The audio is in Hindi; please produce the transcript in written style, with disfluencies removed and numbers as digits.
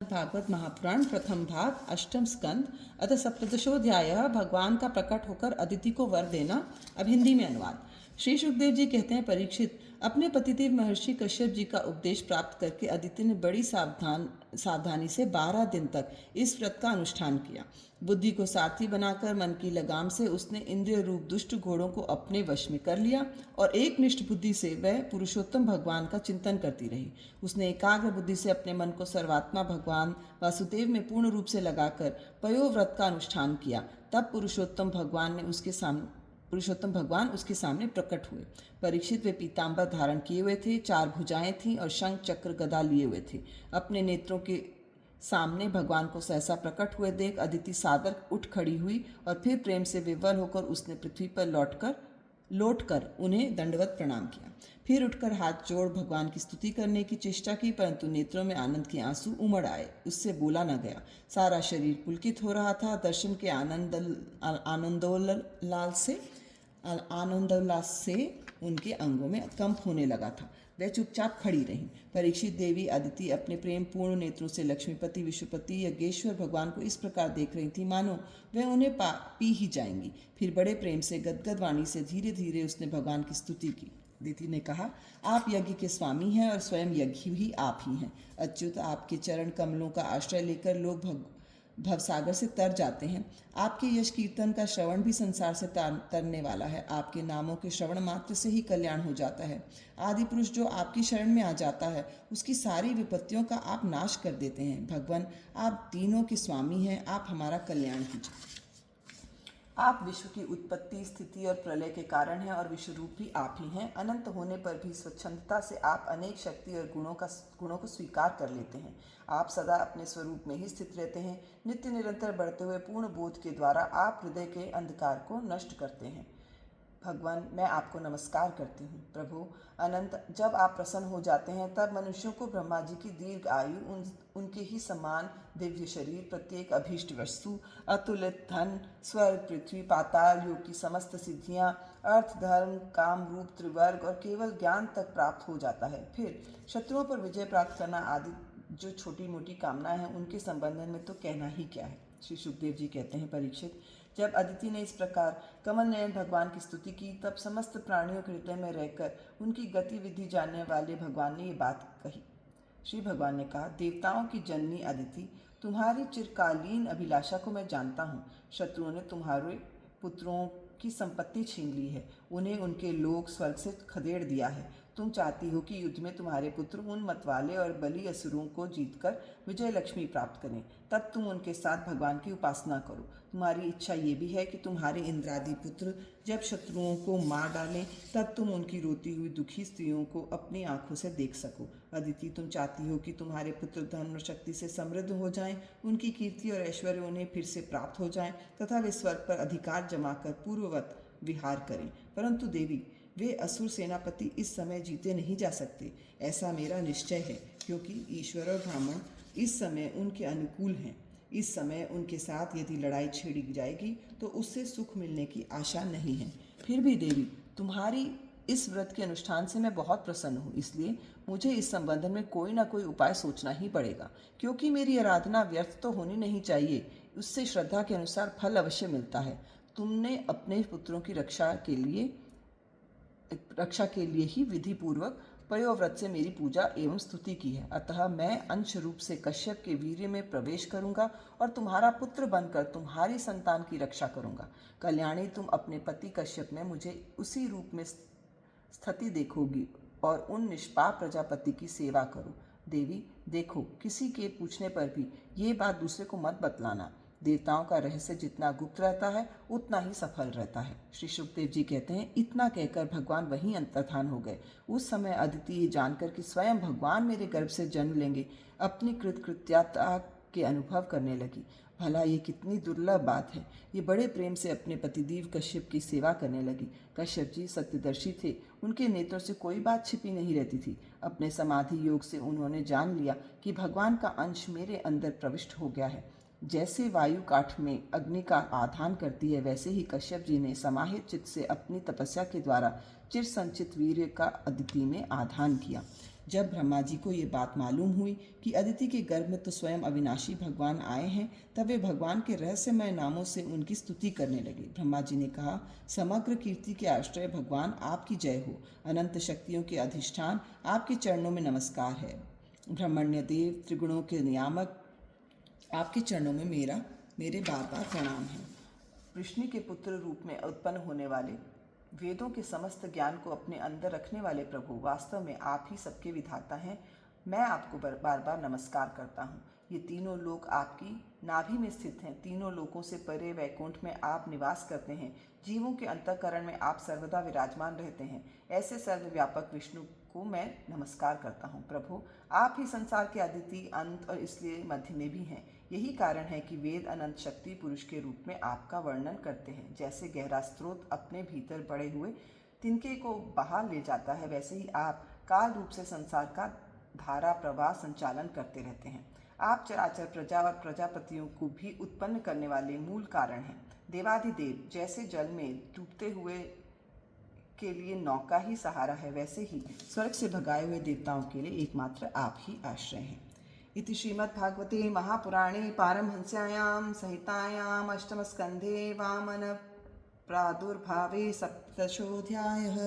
भागवत महापुराण प्रथम भाग अष्टम स्कंद अतः सप्तदशोध्याय भगवान का प्रकट होकर अदिति को वर देना। अब हिंदी में अनुवाद। श्री सुखदेव जी कहते हैं, परीक्षित, अपने पतिदेव महर्षि कश्यप जी का उपदेश प्राप्त करके अदिति ने बड़ी सावधानी से 12 दिन तक इस व्रत का अनुष्ठान किया। बुद्धि को सारथी बनाकर मन की लगाम से उसने इंद्रिय रूप दुष्ट घोड़ों को अपने वश में कर लिया और एक निष्ठ बुद्धि से वह पुरुषोत्तम भगवान का चिंतन करती रही। उसने एकाग्र बुद्धि से अपने मन को सर्वात्मा भगवान वासुदेव में पूर्ण रूप से लगाकर पयोव्रत का अनुष्ठान किया। तब पुरुषोत्तम भगवान उसके सामने प्रकट हुए। परीक्षित, वे पीतांबर धारण किए हुए थे, 4 भुजाएं थीं और शंख चक्र गदा लिए हुए थे। अपने नेत्रों के सामने भगवान को सहसा प्रकट हुए देख अदिति सादर उठ खड़ी हुई और फिर प्रेम से विवल होकर उसने पृथ्वी पर लौटकर उन्हें दंडवत प्रणाम किया। फिर उठकर हाथ जोड़ भगवान की स्तुति करने की चेष्टा की, परंतु नेत्रों में आनंद के आंसू उमड़ आए। उससे बोला न गया। सारा शरीर पुलकित हो रहा था। दर्शन के आनंदोल्लास से उनके अंगों में कंप होने लगा था। वह चुपचाप खड़ी रहीं। परीक्षित, देवी अदिति अपने प्रेम पूर्ण नेत्रों से लक्ष्मीपति, विश्वपति, यज्ञेश्वर भगवान को इस प्रकार देख रही थी मानो वह उन्हें पी ही जाएंगी। फिर बड़े प्रेम से गदगद वाणी से धीरे धीरे उसने भगवान की स्तुति की। अदिति ने कहा, आप यज्ञ के स्वामी हैं और स्वयं यज्ञ भी आप ही हैं। अच्युत, आपके चरण कमलों का आश्रय लेकर लोग भवसागर से तर जाते हैं। आपके यश कीर्तन का श्रवण भी संसार से तरने वाला है। आपके नामों के श्रवण मात्र से ही कल्याण हो जाता है। आदि पुरुष जो आपकी शरण में आ जाता है उसकी सारी विपत्तियों का आप नाश कर देते हैं। भगवान, आप तीनों के स्वामी हैं, आप हमारा कल्याण कीजिए। आप विश्व की उत्पत्ति, स्थिति और प्रलय के कारण हैं और विश्व रूप भी आप ही हैं। अनंत होने पर भी स्वच्छंदता से आप अनेक शक्ति और गुणों को स्वीकार कर लेते हैं। आप सदा अपने स्वरूप में ही स्थित रहते हैं। नित्य निरंतर बढ़ते हुए पूर्ण बोध के द्वारा आप हृदय के अंधकार को नष्ट करते हैं। भगवान, मैं आपको नमस्कार करती हूँ। प्रभु अनंत, जब आप प्रसन्न हो जाते हैं तब मनुष्यों को ब्रह्मा जी की दीर्घ आयु, उनके ही समान दिव्य शरीर, प्रत्येक अभीष्ट वस्तु, अतुलित धन, स्वर्ग, पृथ्वी, पाताल, योग की समस्त सिद्धियाँ, अर्थ, धर्म, काम, रूप, त्रिवर्ग और केवल ज्ञान तक प्राप्त हो जाता है। फिर शत्रुओं पर विजय प्राप्त करना आदि जो छोटी मोटी कामनाएं हैं उनके संबंध में तो कहना ही क्या है। श्री सुखदेव जी कहते हैं, परीक्षित, जब अदिति ने इस प्रकार कमल नयन भगवान की स्तुति की तब समस्त प्राणियों के हृदय में रहकर उनकी गतिविधि जानने वाले भगवान ने ये बात कही। श्री भगवान ने कहा, देवताओं की जननी अदिति, तुम्हारी चिरकालीन अभिलाषा को मैं जानता हूँ। शत्रुओं ने तुम्हारे पुत्रों की संपत्ति छीन ली है, उन्हें उनके लोक स्वर्ग से खदेड़ दिया है। तुम चाहती हो कि युद्ध में तुम्हारे पुत्र उन मतवाले और बली असुरों को जीतकर विजय लक्ष्मी प्राप्त करें, तब तुम उनके साथ भगवान की उपासना करो। तुम्हारी इच्छा ये भी है कि तुम्हारे इंद्रादि पुत्र जब शत्रुओं को मार डालें तब तुम उनकी रोती हुई दुखी स्त्रियों को अपनी आंखों से देख सको। अदिति, तुम चाहती हो कि तुम्हारे पुत्र धन और शक्ति से समृद्ध हो जाएं, उनकी कीर्ति और ऐश्वर्य उन्हें फिर से प्राप्त हो जाएं तथा वे स्वर्ग पर अधिकार जमाकर पूर्ववत विहार करें। परंतु देवी, वे असुर सेनापति इस समय जीते नहीं जा सकते, ऐसा मेरा निश्चय है, क्योंकि ईश्वर और ब्राह्मण इस समय उनके अनुकूल हैं। इस समय उनके साथ यदि लड़ाई छेड़ी जाएगी तो उससे सुख मिलने की आशा नहीं है। फिर भी देवी, तुम्हारी इस व्रत के अनुष्ठान से मैं बहुत प्रसन्न हूँ, इसलिए मुझे इस संबंध में कोई ना कोई उपाय सोचना ही पड़ेगा, क्योंकि मेरी आराधना व्यर्थ तो होनी नहीं चाहिए। उससे श्रद्धा के अनुसार फल अवश्य मिलता है। तुमने अपने पुत्रों की रक्षा के लिए ही विधि पूर्वक पयोव्रत से मेरी पूजा एवं स्तुति की है। अतः मैं अंश रूप से कश्यप के वीर्य में प्रवेश करूंगा और तुम्हारा पुत्र बनकर तुम्हारी संतान की रक्षा करूंगा। कल्याणी, तुम अपने पति कश्यप में मुझे उसी रूप में स्थिति देखोगी और उन निष्पाप प्रजापति की सेवा करो। देवी देखो, किसी के पूछने पर भी ये बात दूसरे को मत बतलाना। देवताओं का रहस्य जितना गुप्त रहता है उतना ही सफल रहता है। श्री सुखदेव जी कहते हैं, इतना कहकर भगवान वहीं अंतर्धान हो गए। उस समय अदिति ये जानकर कि स्वयं भगवान मेरे गर्भ से जन्म लेंगे, अपनी कृतकृत्यता के अनुभव करने लगी। भला ये कितनी दुर्लभ बात है। ये बड़े प्रेम से अपने पतिदेव कश्यप की सेवा करने लगी। कश्यप जी सत्यदर्शी थे, उनके नेत्रों से कोई बात छिपी नहीं रहती थी। अपने समाधि योग से उन्होंने जान लिया कि भगवान का अंश मेरे अंदर प्रविष्ट हो गया है। जैसे वायु काठ में अग्नि का आधान करती है, वैसे ही कश्यप जी ने समाहित चित्त से अपनी तपस्या के द्वारा चिर संचित वीर्य का अदिति में आधान किया। जब ब्रह्मा जी को ये बात मालूम हुई कि अदिति के गर्भ में तो स्वयं अविनाशी भगवान आए हैं, तब वे भगवान के रहस्यमय नामों से उनकी स्तुति करने लगे। ब्रह्मा जी ने कहा, समग्र कीर्ति के आश्रय भगवान आपकी जय हो। अनंत शक्तियों के अधिष्ठान आपके चरणों में नमस्कार है। ब्रह्मण्य देव, त्रिगुणों के नियामक, आपके चरणों में मेरे बार बार प्रणाम है। वृष्णि के पुत्र रूप में उत्पन्न होने वाले, वेदों के समस्त ज्ञान को अपने अंदर रखने वाले प्रभु, वास्तव में आप ही सबके विधाता हैं। मैं आपको बार बार नमस्कार करता हूँ। ये तीनों लोक आपकी नाभि में स्थित हैं। तीनों लोकों से परे वैकुंठ में आप निवास करते हैं। जीवों के अंतःकरण में आप सर्वदा विराजमान रहते हैं। ऐसे सर्वव्यापक विष्णु को मैं नमस्कार करता हूँ। प्रभु, आप ही संसार के अदिति, अंत और इसलिए मध्य में भी हैं। यही कारण है कि वेद अनंत शक्ति पुरुष के रूप में आपका वर्णन करते हैं। जैसे गहरा स्रोत अपने भीतर बड़े हुए तिनके को बाहर ले जाता है, वैसे ही आप काल रूप से संसार का धारा प्रवाह संचालन करते रहते हैं। आप चराचर प्रजा और प्रजापतियों को भी उत्पन्न करने वाले मूल कारण हैं। देवाधिदेव, जैसे जल में डूबते हुए के लिए नौका ही सहारा है, वैसे ही स्वर्ग से भगाए हुए देवताओं के लिए एकमात्र आप ही आश्रय हैं। इति श्रीमद्भागवते महापुराणे पारमहंस्यायां संहितायाम् अष्टमस्कन्धे वामन प्रादुर्भावे सप्तदशोऽध्यायः।